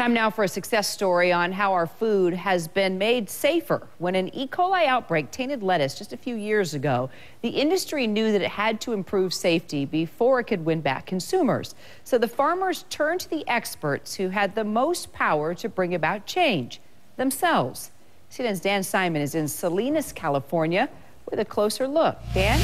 Time now for a success story on how our food has been made safer. When an E. coli outbreak tainted lettuce just a few years ago, the industry knew that it had to improve safety before it could win back consumers. So the farmers turned to the experts who had the most power to bring about change, themselves. CNN's Dan Simon is in Salinas, California with a closer look. Dan?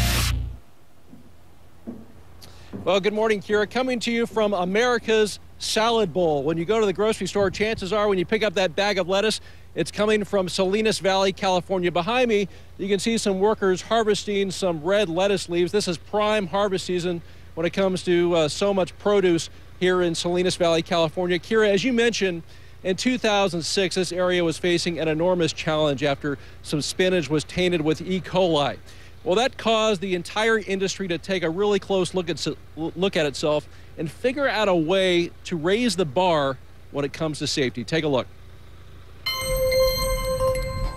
Well, good morning, Kira. Coming to you from America's Salad Bowl. When you go to the grocery store, chances are when you pick up that bag of lettuce, it's coming from Salinas Valley, California. Behind me, you can see some workers harvesting some red lettuce leaves. This is prime harvest season when it comes to so much produce here in Salinas Valley, California. Kira, as you mentioned, in 2006, this area was facing an enormous challenge after some spinach was tainted with E. coli. Well, that caused the entire industry to take a really close look at itself and figure out a way to raise the bar when it comes to safety. Take a look.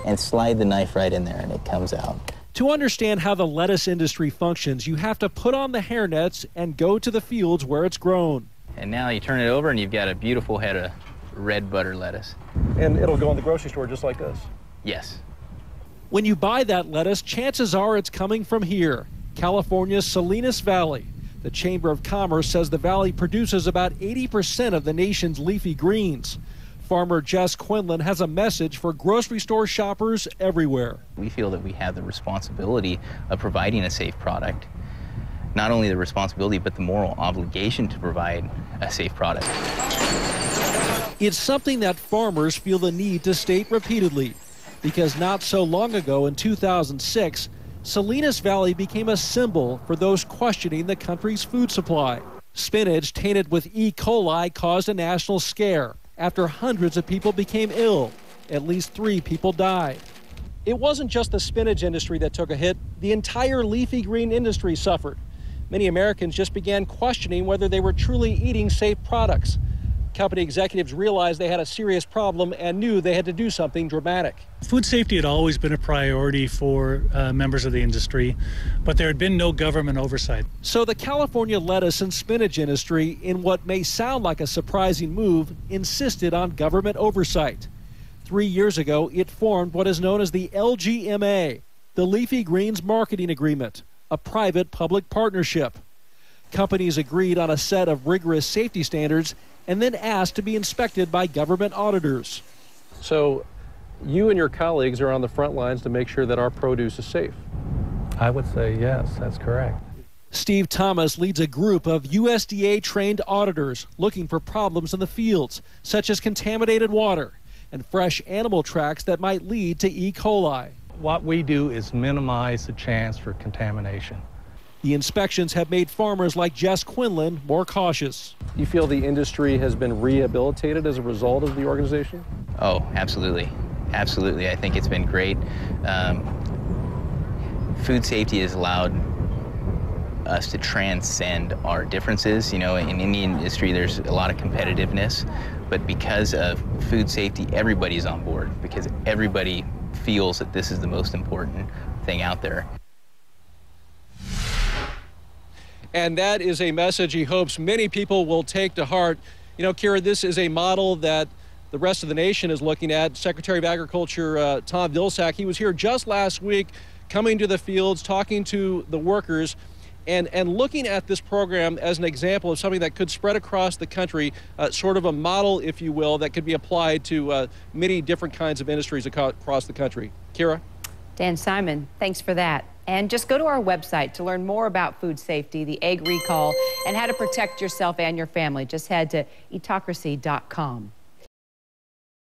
And slide the knife right in there and it comes out. To understand how the lettuce industry functions, you have to put on the hairnets and go to the fields where it's grown. And now you turn it over and you've got a beautiful head of red butter lettuce. And it'll go in the grocery store just like this? Yes. When you buy that lettuce, chances are it's coming from here, California's Salinas Valley. The Chamber of Commerce says the valley produces about 80% of the nation's leafy greens. Farmer Jess Quinlan has a message for grocery store shoppers everywhere. We feel that we have the responsibility of providing a safe product. Not only the responsibility, but the moral obligation to provide a safe product. It's something that farmers feel the need to state repeatedly, because not so long ago in 2006, Salinas Valley became a symbol for those questioning the country's food supply. Spinach tainted with E. coli caused a national scare after hundreds of people became ill. At least 3 people died. It wasn't just the spinach industry that took a hit. The entire leafy green industry suffered. Many Americans just began questioning whether they were truly eating safe products. Company executives realized they had a serious problem and knew they had to do something dramatic. Food safety had always been a priority for members of the industry, but there had been no government oversight. So the California lettuce and spinach industry, in what may sound like a surprising move, insisted on government oversight. 3 years ago, it formed what is known as the LGMA, the Leafy Greens Marketing Agreement, a private-public partnership. Companies agreed on a set of rigorous safety standards and then asked to be inspected by government auditors. So you and your colleagues are on the front lines to make sure that our produce is safe. I would say yes, that's correct. Steve Thomas leads a group of USDA-trained auditors looking for problems in the fields, such as contaminated water and fresh animal tracks that might lead to E. coli. What we do is minimize the chance for contamination. The inspections have made farmers like Jess Quinlan more cautious. You feel the industry has been rehabilitated as a result of the organization? Oh, absolutely. Absolutely. I think it's been great. Food safety has allowed us to transcend our differences. You know, in the industry, there's a lot of competitiveness, but because of food safety, everybody's on board because everybody feels that this is the most important thing out there. And that is a message he hopes many people will take to heart. You know, Kira, this is a model that the rest of the nation is looking at. Secretary of Agriculture Tom Vilsack, he was here just last week coming to the fields, talking to the workers, and looking at this program as an example of something that could spread across the country, sort of a model, if you will, that could be applied to many different kinds of industries across the country. Kira? Dan Simon, thanks for that. And just go to our website to learn more about food safety, the egg recall, and how to protect yourself and your family. Just head to eatocracy.com.